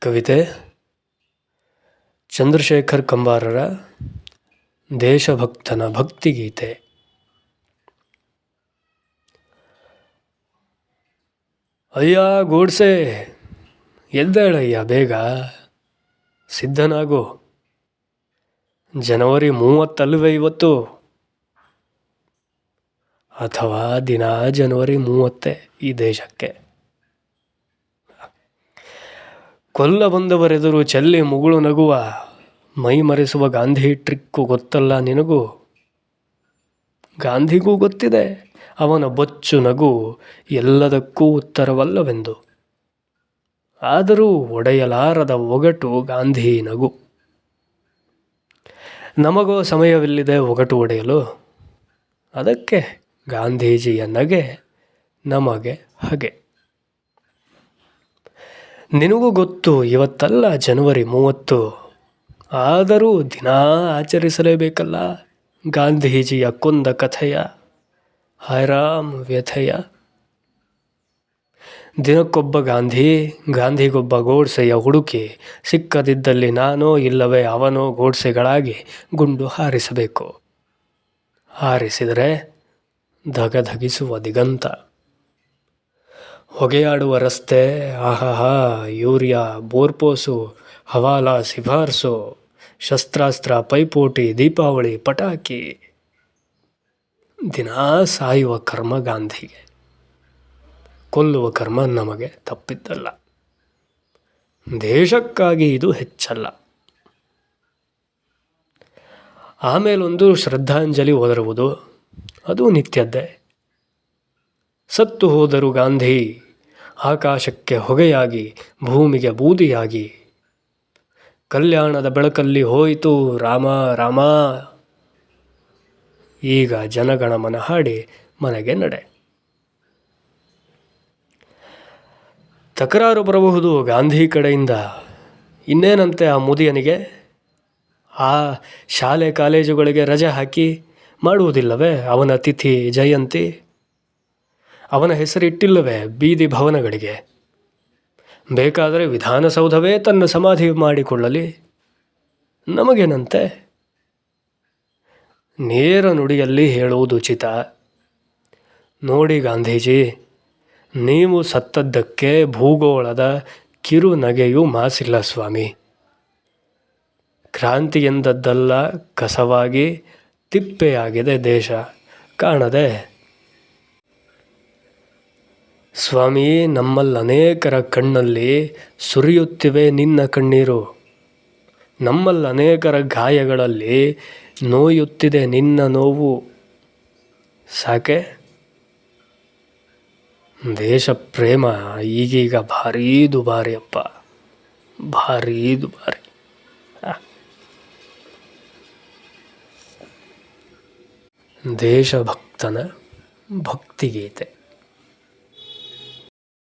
ಕವಿತೆ ಚಂದ್ರಶೇಖರ್ ಕಂಬಾರರ ದೇಶಭಕ್ತನ ಭಕ್ತಿಗೀತೆ. ಅಯ್ಯ ಗೋಡ್ಸೆ, ಎದ್ದೇಳಯ್ಯ ಬೇಗ, ಸಿದ್ಧನಾಗು. ಜನವರಿ 30 ಇವತ್ತು, ಅಥವಾ ದಿನ ಜನವರಿ 30 ಈ ದೇಶಕ್ಕೆ. ಕೊಲ್ಲ ಬಂದವರೆದುರು ಚೆಲ್ಲಿ ಮುಗುಳು ನಗುವ ಮೈ ಮರೆಸುವ ಗಾಂಧಿ ಟ್ರಿಕ್ಕು ಗೊತ್ತಲ್ಲ ನಿನಗೂ. ಗಾಂಧಿಗೂ ಗೊತ್ತಿದೆ ಅವನ ಬೊಚ್ಚು ನಗು ಎಲ್ಲದಕ್ಕೂ ಉತ್ತರವಲ್ಲವೆಂದು. ಆದರೂ ಒಡೆಯಲಾರದ ಒಗಟು ಗಾಂಧಿ ನಗು. ನಮಗೋ ಸಮಯವಿಲ್ಲಿದೆ ಒಗಟು ಒಡೆಯಲು, ಅದಕ್ಕೆ ಗಾಂಧೀಜಿಯ ನಗೆ ನಮಗೆ ಹಗೆ. ನಿನಗೂ ಗೊತ್ತು ಇವತ್ತಲ್ಲ ಜನವರಿ 30, ಆದರೂ ದಿನ ಆಚರಿಸಲೇಬೇಕಲ್ಲ ಗಾಂಧೀಜಿಯ ಕೊಂದ ಕಥೆಯ ಹೈರಾಮ್ ವ್ಯಥೆಯ. ದಿನಕ್ಕೊಬ್ಬ ಗಾಂಧಿಗೊಬ್ಬ ಗೋಡ್ಸೆಯ ಹುಡುಕಿ, ಸಿಕ್ಕದಿದ್ದಲ್ಲಿ ನಾನೋ ಇಲ್ಲವೇ ಅವನೋ ಗೋಡ್ಸೆಗಳಾಗಿ ಗುಂಡು ಹಾರಿಸಬೇಕು. ಹಾರಿಸಿದರೆ ಧಗಧಗಿಸುವ ದಿಗಂತ, ಹೊಗೆಯಾಡುವ ರಸ್ತೆ, ಆಹಾಹಾ ಯೂರಿಯಾ ಬೋರ್ಪೋಸು, ಹವಾಲಾ ಶಿಫಾರ್ಸು, ಶಸ್ತ್ರಾಸ್ತ್ರ ಪೈಪೋಟಿ, ದೀಪಾವಳಿ ಪಟಾಕಿ. ದಿನಾ ಸಾಯುವ ಕರ್ಮ ಗಾಂಧಿಗೆ, ಕೊಲ್ಲುವ ಕರ್ಮ ನಮಗೆ ತಪ್ಪಿದ್ದಲ್ಲ. ದೇಶಕ್ಕಾಗಿ ಇದು ಹೆಚ್ಚಲ್ಲ. ಆಮೇಲೊಂದು ಶ್ರದ್ಧಾಂಜಲಿ ಒದರುವುದು, ಅದು ನಿತ್ಯದ್ದೇ. ಸತ್ತು ಹೋದರು ಗಾಂಧಿ, ಆಕಾಶಕ್ಕೆ ಹೊಗೆಯಾಗಿ, ಭೂಮಿಗೆ ಬೂದಿಯಾಗಿ. ಕಲ್ಯಾಣದ ಬೆಳಕಲ್ಲಿ ಹೋಯಿತು ರಾಮ ರಾಮ. ಈಗ ಜನಗಣಮನ ಹಾಡಿ ಮನೆಗೆ ನಡೆ. ತಕರಾರು ಬರಬಹುದು ಗಾಂಧಿ ಕಡೆಯಿಂದ. ಇನ್ನೇನಂತೆ ಆ ಮುದಿಯನಿಗೆ? ಆ ಶಾಲೆ ಕಾಲೇಜುಗಳಿಗೆ ರಜೆ ಹಾಕಿ ಮಾಡುವುದಿಲ್ಲವೇ ಅವನ ತಿಥಿ ಜಯಂತಿ? ಅವನ ಹೆಸರಿಟ್ಟಿಲ್ಲವೇ ಬೀದಿ ಭವನಗಳಿಗೆ? ಬೇಕಾದರೆ ವಿಧಾನಸೌಧವೇ ತನ್ನ ಸಮಾಧಿ ಮಾಡಿಕೊಳ್ಳಲಿ, ನಮಗೇನಂತೆ? ನೇರ ನುಡಿಯಲ್ಲಿ ಹೇಳುವುದುಚಿತ. ನೋಡಿ ಗಾಂಧೀಜಿ, ನೀವು ಸತ್ತದ್ದಕ್ಕೆ ಭೂಗೋಳದ ಕಿರು ನಗೆಯೂ ಮಾಸಿಲ್ಲ ಸ್ವಾಮಿ. ಕ್ರಾಂತಿ ಎಂದದ್ದಲ್ಲ ಕಸವಾಗಿ ತಿಪ್ಪೆಯಾಗಿದೆ ದೇಶ ಕಾಣದೆ. ಸ್ವಾಮಿ, ನಮ್ಮಲ್ಲನೇಕರ ಕಣ್ಣಲ್ಲಿ ಸುರಿಯುತ್ತಿವೆ ನಿನ್ನ ಕಣ್ಣೀರು. ನಮ್ಮಲ್ಲನೇಕರ ಗಾಯಗಳಲ್ಲಿ ನೋಯುತ್ತಿದೆ ನಿನ್ನ ನೋವು. ಸಾಕೆ? ದೇಶ ಪ್ರೇಮ ಈಗೀಗ ಭಾರೀ ದುಬಾರಿಯಪ್ಪ, ಭಾರೀ ದುಬಾರಿ. ದೇಶಭಕ್ತನ ಭಕ್ತಿಗೀತೆ.